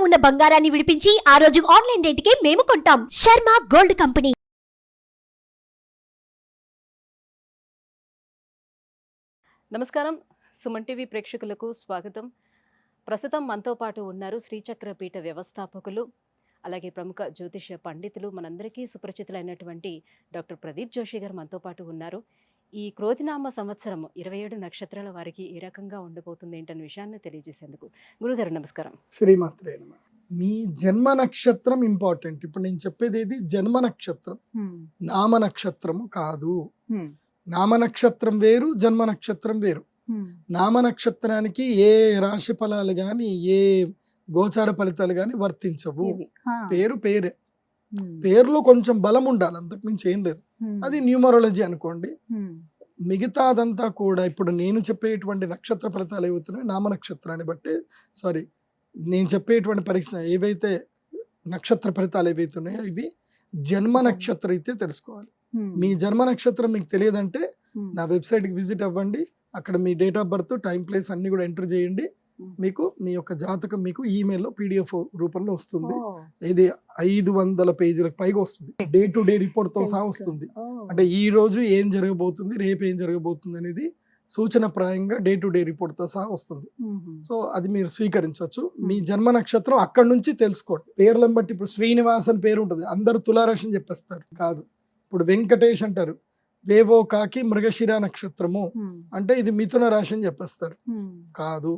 ఉన్న బంగారాన్ని విడిపించి ఆ రోజు ఆన్లైన్ రేటుకే మేము కొంటాం. Sharma gold company. నమస్కారం, సుమన్ టీవీ ప్రేక్షకులకు స్వాగతం. ప్రస్తుతం మనతో పాటు ఉన్నారు శ్రీచక్ర పీఠ వ్యవస్థాపకులు, అలాగే ప్రముఖ జ్యోతిష పండితులు, మనందరికీ సుపరిచితులైనటువంటి డాక్టర్ ప్రదీప్ జోషి గారు మనతో పాటు ఉన్నారు. ఈ క్రోధినామ సంవత్సరం 27 నక్షత్రాల వారికి ఏ రకంగా ఉండబోతుంది ఏంటనే విషయాన్ని తెలియజేసేందుకు గురుగారు నమస్కారం. శ్రీమాత్రే నమః. మీ జన్మ నక్షత్రం ఇంపార్టెంట్. ఇప్పుడు నేను చెప్పేది ఏది జన్మ నక్షత్రం, నామ నక్షత్రము కాదు. నామ నక్షత్రం వేరు, జన్మ నక్షత్రం వేరు. నామ నక్షత్రానికి ఏ రాశి ఫలాలు గాని ఏ గోచార ఫలితాలు గాని వర్తించవు. పేరు పేరే, పేరులో కొంచెం బలం ఉండాలి, అంతకు మించి ఏం లేదు. అది న్యూమరాలజీ అనుకోండి. మిగతాదంతా కూడా ఇప్పుడు నేను చెప్పేటువంటి నక్షత్ర ఫలితాలు ఏవవుతున్నాయి నామ నక్షత్రాన్ని బట్టి, సారీ నేను చెప్పేటువంటి పరీక్ష ఏవైతే నక్షత్ర ఫలితాలు ఏవైతున్నాయో ఇవి జన్మ నక్షత్రం అయితే తెలుసుకోవాలి. మీ జన్మ నక్షత్రం మీకు తెలియదంటే నా వెబ్సైట్కి విజిట్ అవ్వండి. అక్కడ మీ date of birth, time, place అన్ని కూడా ఎంటర్ చేయండి. మీకు మీ యొక్క జాతకం మీకు ఈమెయిల్లో PDF రూపంలో వస్తుంది. ఇది 500 పేజీలకు పైగా వస్తుంది. డే టు డే రిపోర్ట్ తో సహా వస్తుంది. అంటే ఈ రోజు ఏం జరగబోతుంది, రేపు ఏం జరగబోతుంది అనేది సూచన ప్రాయంగా డే టు డే రిపోర్ట్ తో సహా వస్తుంది. సో అది మీరు స్వీకరించవచ్చు. మీ జన్మ నక్షత్రం అక్కడ నుంచి తెలుసుకోండి. పేర్లను బట్టి ఇప్పుడు శ్రీనివాస్ అని పేరు ఉంటుంది, అందరూ తులారాశి అని చెప్పేస్తారు. కాదు. ఇప్పుడు వెంకటేష్ అంటారు, వేవో కాకి మృగశిర నక్షత్రము అంటే ఇది మిథున రాశి అని చెప్పేస్తారు. కాదు.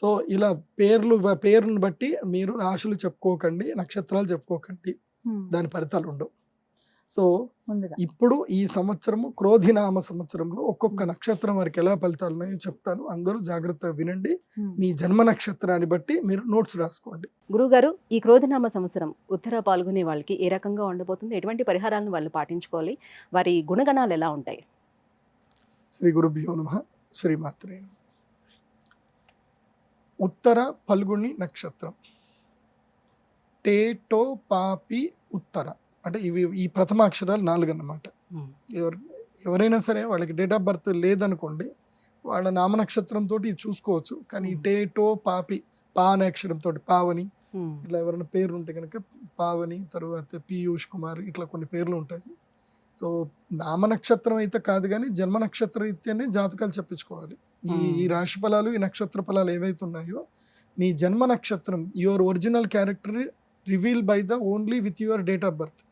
సో ఇలా పేరును బట్టి మీరు రాశులు చెప్పుకోకండి, నక్షత్రాలు చెప్పుకోకండి, దాని ఫలితాలు ఉండవు. సో ఇప్పుడు ఈ సంవత్సరము క్రోధినామ సంవత్సరంలో ఒక్కొక్క నక్షత్రం వారికి ఎలా ఫలితాలు ఉన్నాయో చెప్తాను. అందరూ జాగ్రత్తగా వినండి. మీ జన్మ నక్షత్రాన్ని బట్టి మీరు నోట్స్ రాసుకోండి. గురుగారు, ఈ క్రోధినామ సంవత్సరం ఉత్తర పాల్గొనే వాళ్ళకి ఏ రకంగా ఉండబోతుంది, ఎటువంటి పరిహారాలను వాళ్ళు పాటించుకోవాలి, వారి గుణగణాలు ఎలా ఉంటాయి? శ్రీ గురుభ్యో నమః. శ్రీమాత్రే నమః. ఉత్తర పల్గుని నక్షత్రం, టేటో పాపి ఉత్తర అంటే ఇవి ఈ ప్రథమ అక్షరాలు 4 అన్నమాట. ఎవరైనా సరే వాళ్ళకి డేట్ ఆఫ్ బర్త్ లేదనుకోండి, వాళ్ళ నామ నక్షత్రంతో ఇది చూసుకోవచ్చు. కానీ టేటో పాపి, పా అనే అక్షరంతో పావని, ఇట్లా ఎవరైనా పేర్లు ఉంటే కనుక పావని, తర్వాత పీయూష్ కుమార్, ఇట్లా కొన్ని పేర్లు ఉంటాయి. సో నామ నక్షత్రం అయితే కాదు, కానీ జన్మ నక్షత్ర రీత్యానే జాతకాలు చెప్పించుకోవాలి. ఈ రాశి ఫలాలు, ఈ నక్షత్ర ఫలాలు ఏవైతే ఉన్నాయో మీ జన్మ నక్షత్రం, your original character reveal by the only with your date of birth.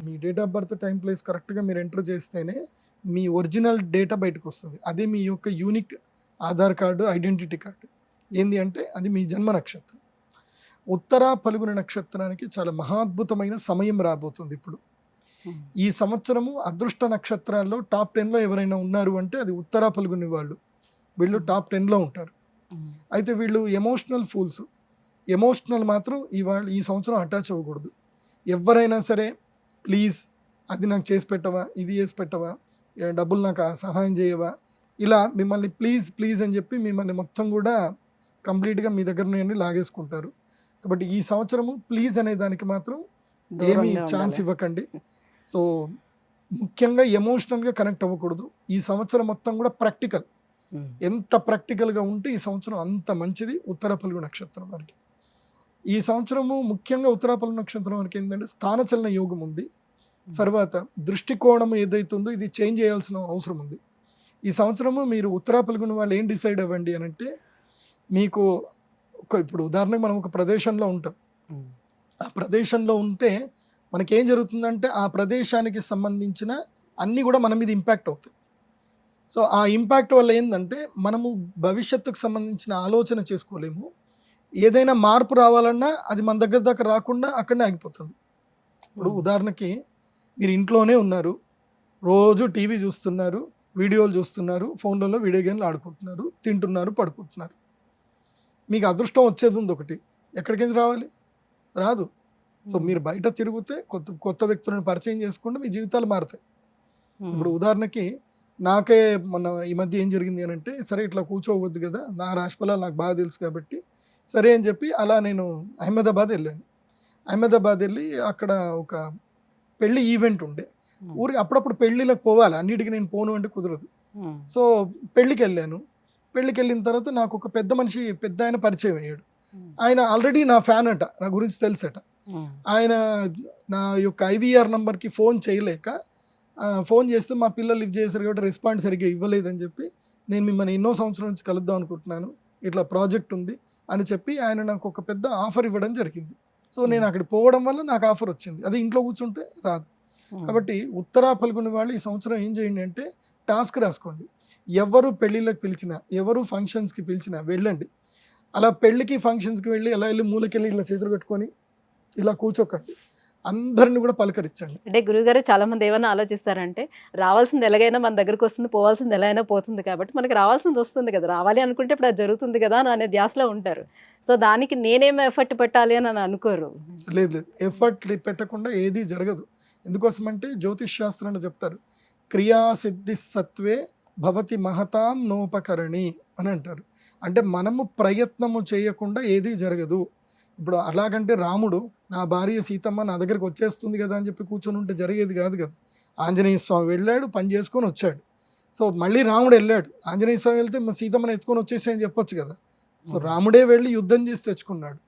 Me date of birth, time, place కరెక్ట్గా మీరు ఎంటర్ చేస్తేనే మీ ఒరిజినల్ డేటా బయటకు వస్తుంది. అదే మీ యొక్క unique Aadhaar card, identity card. ఏంది అంటే అది మీ జన్మ నక్షత్రం. ఉత్తర పలుగుని నక్షత్రానికి చాలా మహాద్భుతమైన సమయం రాబోతుంది. ఇప్పుడు ఈ సంవత్సరము అదృష్ట నక్షత్రాల్లో టాప్ 10లో ఎవరైనా ఉన్నారు అంటే అది ఉత్తర పలుగుని వాళ్ళు. వీళ్ళు టాప్ 10లో ఉంటారు. అయితే వీళ్ళు ఎమోషనల్ ఫూల్స్. ఎమోషనల్ మాత్రం ఈ సంవత్సరం అటాచ్ అవ్వకూడదు. ఎవరైనా సరే ప్లీజ్ అది నాకు చేసి పెట్టవా, ఇది చేసి పెట్టవా, డబ్బులు నాకు సహాయం చేయవా, ఇలా మిమ్మల్ని ప్లీజ్ ప్లీజ్ అని చెప్పి మిమ్మల్ని మొత్తం కూడా కంప్లీట్గా మీ దగ్గర నుండి లాగేసుకుంటారు. కాబట్టి ఈ సంవత్సరము ప్లీజ్ అనే దానికి మాత్రం ఏమీ ఛాన్స్ ఇవ్వకండి. సో ముఖ్యంగా ఎమోషనల్గా కనెక్ట్ అవ్వకూడదు. ఈ సంవత్సరం మొత్తం కూడా ప్రాక్టికల్. ఎంత ప్రాక్టికల్గా ఉంటే ఈ సంవత్సరం అంత మంచిది ఉత్తర పలుగు నక్షత్రం వారికి. ఈ సంవత్సరము ముఖ్యంగా ఉత్తర పలుగు నక్షత్రం వారికి ఏంటంటే స్థానచలన యోగం ఉంది. తర్వాత దృష్టికోణం ఏదైతే ఉందో ఇది చేంజ్ చేయాల్సిన అవసరం ఉంది. ఈ సంవత్సరము మీరు ఉత్తర పలుగుని వాళ్ళు ఏం డిసైడ్ అవ్వండి అని అంటే, మీకు ఇప్పుడు ఉదాహరణకు మనం ఒక ప్రదేశంలో ఉంటాం. ఆ ప్రదేశంలో ఉంటే మనకేం జరుగుతుందంటే ఆ ప్రదేశానికి సంబంధించిన అన్నీ కూడా మన మీద ఇంపాక్ట్ అవుతాయి. సో ఆ ఇంపాక్ట్ వల్ల ఏంటంటే మనము భవిష్యత్తుకు సంబంధించిన ఆలోచన చేసుకోలేము. ఏదైనా మార్పు రావాలన్నా అది మన దగ్గర దాకా రాకుండా అక్కడనే ఆగిపోతుంది. ఇప్పుడు ఉదాహరణకి మీరు ఇంట్లోనే ఉన్నారు, రోజు టీవీ చూస్తున్నారు, వీడియోలు చూస్తున్నారు, ఫోన్లలో వీడియో గేమ్లు ఆడుకుంటున్నారు, తింటున్నారు, పడుకుంటున్నారు. మీకు అదృష్టం వచ్చేది ఉంది ఒకటి, ఎక్కడికి రావాలి? రాదు. సో మీరు బయట తిరిగితే కొత్త వ్యక్తులను పరిచయం చేసుకుంటే మీ జీవితాలు మారుతాయి. ఇప్పుడు ఉదాహరణకి నాకే మన ఈ మధ్య ఏం జరిగింది అని అంటే, సరే ఇట్లా కూర్చోవద్దు కదా, నా రాశి ఫలాలు నాకు బాగా తెలుసు కాబట్టి సరే అని చెప్పి అలా నేను అహ్మదాబాద్ వెళ్ళాను. అహ్మదాబాద్ వెళ్ళి అక్కడ ఒక పెళ్లి ఈవెంట్ ఉండే. ఊరికి అప్పుడప్పుడు పెళ్లిలకు పోవాలి, అన్నిటికీ నేను పోను అంటే కుదరదు. సో పెళ్లికి వెళ్ళాను. పెళ్లికి వెళ్ళిన తర్వాత నాకు ఒక పెద్ద మనిషి, పెద్ద ఆయన పరిచయం అయ్యాడు. ఆయన ఆల్రెడీ నా ఫ్యాన్ అట, నా గురించి తెలుసట. ఆయన నా యొక్క ఐవీఆర్ నంబర్కి ఫోన్ చేయలేక ఫోన్ చేస్తే మా పిల్లలు లిఫ్ట్ చేశారు కాబట్టి రెస్పాండ్ సరిగ్గా ఇవ్వలేదని చెప్పి, నేను మిమ్మల్ని ఎన్నో సంవత్సరం నుంచి కలుద్దాం అనుకుంటున్నాను, ఇట్లా ప్రాజెక్ట్ ఉంది అని చెప్పి ఆయన నాకు ఒక పెద్ద ఆఫర్ ఇవ్వడం జరిగింది. సో నేను అక్కడికి పోవడం వల్ల నాకు ఆఫర్ వచ్చింది. అది ఇంట్లో కూర్చుంటే రాదు. కాబట్టి ఉత్తరా పలుకుని వాళ్ళు ఈ సంవత్సరం ఏం చేయండి అంటే టాస్క్ రాసుకోండి. ఎవరు పెళ్ళిళ్ళకి పిలిచినా, ఎవరు ఫంక్షన్స్కి పిలిచినా వెళ్ళండి. అలా పెళ్ళికి ఫంక్షన్స్కి వెళ్ళి ఎలా వెళ్ళి మూలకెళ్ళి ఇలా చేతులు కట్టుకొని ఇలా కూర్చోకండి. అందరిని కూడా పలకరించండి. అంటే గురుగారు చాలా మంది ఏమైనా ఆలోచిస్తారంటే రావాల్సింది ఎలాగైనా మన దగ్గరకు వస్తుంది, పోవాల్సింది ఎలా అయినా పోతుంది కాబట్టి మనకి రావాల్సింది వస్తుంది కదా, రావాలి అనుకుంటే ఇప్పుడు అది జరుగుతుంది కదా అని అనే ధ్యాసలో ఉంటారు. సో దానికి నేనేం ఎఫర్ట్ పెట్టాలి అని అనుకోరు. లేదు, ఎఫర్ట్ పెట్టకుండా ఏది జరగదు. ఎందుకోసమంటే జ్యోతిష్ శాస్త్రంలో చెప్తారు, క్రియాసిద్ధి సత్వే భవతి మహతాం నోపకరణి అని అంటారు. అంటే మనము ప్రయత్నము చేయకుండా ఏది జరగదు. ఇప్పుడు అలాగంటే రాముడు నా భార్య సీతమ్మ నా దగ్గరికి వచ్చేస్తుంది కదా అని చెప్పి కూర్చొని ఉంటే జరిగేది కాదు కదా. ఆంజనేయ స్వామి వెళ్ళాడు, పని చేసుకొని వచ్చాడు. సో మళ్ళీ రాముడు వెళ్ళాడు, ఆంజనేయ స్వామి వెళ్తే సీతమ్మని ఎత్తుకొని వచ్చేసాయని చెప్పొచ్చు కదా. సో రాముడే వెళ్ళి యుద్ధం చేసి తెచ్చుకున్నాడు.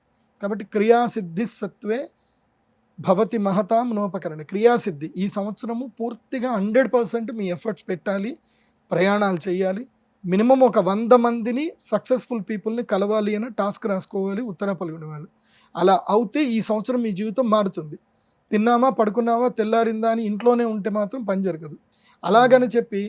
కాబట్టి క్రియాసిద్ధి సత్వే భవతి మహతాం నోపకరణ. క్రియాసిద్ధి ఈ సంవత్సరము పూర్తిగా 100% మీ ఎఫర్ట్స్ పెట్టాలి, ప్రయాణాలు చేయాలి. మినిమం ఒక 100 మందిని సక్సెస్ఫుల్ పీపుల్ని కలవాలి అని టాస్క్ రాసుకోవాలి ఉత్తరా పలుకుని వాళ్ళు. అలా అవుతే ఈ సంవత్సరం మీ జీవితం మారుతుంది. తిన్నామా పడుకున్నావా తెల్లారిందా అని ఇంట్లోనే ఉంటే మాత్రం పని జరగదు. అలాగని చెప్పి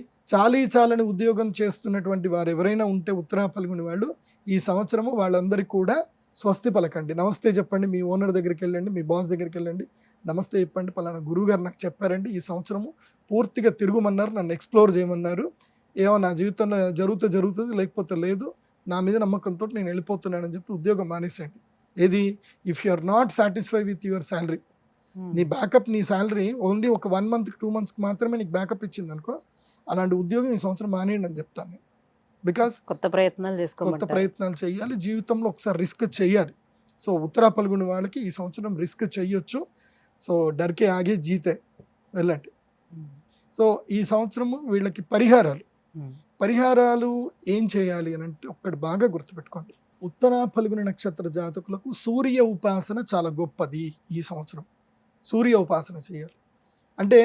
చాలని ఉద్యోగం చేస్తున్నటువంటి వారు ఎవరైనా ఉంటే ఉత్తరా పలుకుని వాళ్ళు ఈ సంవత్సరము వాళ్ళందరికీ కూడా స్వస్తి పలకండి. నమస్తే చెప్పండి, మీ ఓనర్ దగ్గరికి వెళ్ళండి, మీ బాస్ దగ్గరికి వెళ్ళండి, నమస్తే చెప్పండి, పలానా గురువుగారు నాకు చెప్పారండి ఈ సంవత్సరము పూర్తిగా తిరుగుమన్నారు, నన్ను ఎక్స్ప్లోర్ చేయమన్నారు, ఏమో నా జీవితంలో జరుగుతుంది లేకపోతే లేదు, నా మీద నమ్మకంతో నేను వెళ్ళిపోతున్నానని చెప్పి ఉద్యోగం మానేసేయండి. ఏది, if you are not satisfy with your salary, నీ బ్యాకప్, నీ శాలరీ ఓన్లీ ఒక 1 మంత్కి 2 మంత్స్కి మాత్రమే నీకు బ్యాకప్ ఇచ్చింది అనుకో, అలాంటి ఉద్యోగం ఈ సంవత్సరం మానేయండి అని చెప్తాను నేను. బికాస్ కొత్త ప్రయత్నాలు చేయాలి, జీవితంలో ఒకసారి రిస్క్ చేయాలి. సో ఉత్తరా పలుగుని వాళ్ళకి ఈ సంవత్సరం రిస్క్ చేయొచ్చు. సో డర్కే ఆగే జీతే, వెళ్ళండి. సో ఈ సంవత్సరము వీళ్ళకి పరిహారాలు ఏం చేయాలి అని అంటే ఒక్కటి బాగా గుర్తుపెట్టుకోండి. ఉత్తరా పలుగుని నక్షత్ర జాతకులకు సూర్య ఉపాసన చాలా గొప్పది. ఈ సంవత్సరం సూర్య ఉపాసన చేయాలి. అంటే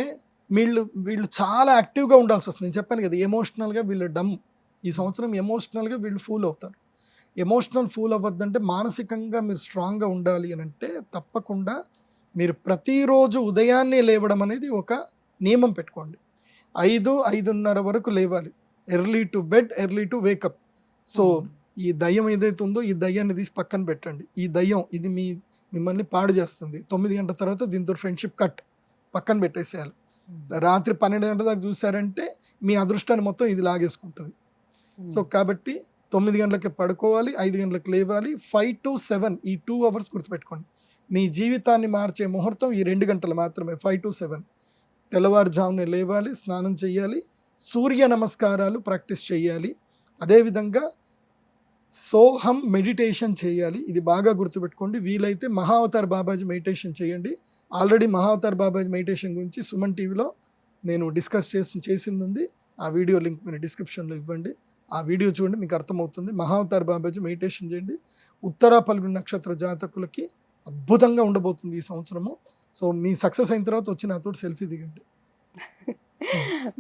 వీళ్ళు చాలా యాక్టివ్గా ఉండాల్సి వస్తుంది. నేను చెప్పాను కదా, ఎమోషనల్గా వీళ్ళు డమ్. ఈ సంవత్సరం ఎమోషనల్గా వీళ్ళు ఫూల్ అవుతారు. ఎమోషనల్ ఫూల్ అవ్వద్దంటే మానసికంగా మీరు స్ట్రాంగ్గా ఉండాలి అని అంటే తప్పకుండా మీరు ప్రతిరోజు ఉదయాన్నే లేవడం అనేది ఒక నియమం పెట్టుకోండి. 5-5:30 వరకు లేవాలి. Early to bed, early to wake up. So ఈ దయ్యం ఏదైతే ఉందో ఈ దయ్యాన్ని తీసి పక్కన పెట్టండి. ఈ దయ్యం ఇది మిమ్మల్ని పాడు చేస్తుంది. 9 గంటల తర్వాత దీంతో ఫ్రెండ్షిప్ కట్ పక్కన పెట్టేసేయాలి. రాత్రి 12 గంటల దాకా చూసారంటే మీ అదృష్టాన్ని మొత్తం ఇది లాగేసుకుంటుంది. సో కాబట్టి 9 గంటలకి పడుకోవాలి, 5 గంటలకు లేవాలి. 5 to 7 ఈ 2 hours గుర్తుపెట్టుకోండి. మీ జీవితాన్ని మార్చే ముహూర్తం ఈ 2 గంటలు మాత్రమే, 5 to 7. తెల్లవారుజామునే లేవాలి, స్నానం చేయాలి, సూర్య నమస్కారాలు ప్రాక్టీస్ చేయాలి. అదేవిధంగా సోహం మెడిటేషన్ చేయాలి. ఇది బాగా గుర్తుపెట్టుకోండి. వీలైతే మహావతార్ బాబాజీ మెడిటేషన్ చేయండి. ఆల్రెడీ మహావతార్ బాబాజీ మెడిటేషన్ గురించి సుమన్ టీవీలో నేను డిస్కస్ చేసింది ఉంది. ఆ వీడియో లింక్ మీరు డిస్క్రిప్షన్లో ఇవ్వండి. ఆ వీడియో చూడండి, మీకు అర్థమవుతుంది. మహావతార్ బాబాజీ మెడిటేషన్ చేయండి. ఉత్తరా పలుగుని నక్షత్ర జాతకులకి అద్భుతంగా ఉండబోతుంది ఈ సంవత్సరము. సో మీ సక్సెస్ అయిన తర్వాత వచ్చి నాతో సెల్ఫీ దిగండి.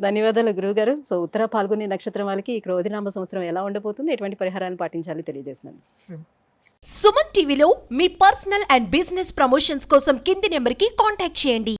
ధన్యవాదాలు గురువుగారు. సో ఉత్తర పాల్గొనే నక్షత్రం వాళ్ళకి ఈ క్రోధినామ సంవత్సరం ఎలా ఉండబోతుంది, ఎటువంటి పరిహారాన్ని పాటించాలి తెలియజేసినందుకు. సుమన్ టీవీలో మీ పర్సనల్ అండ్ బిజినెస్ ప్రమోషన్స్ కోసం కింది నెంబర్కి కాంటాక్ట్ చేయండి.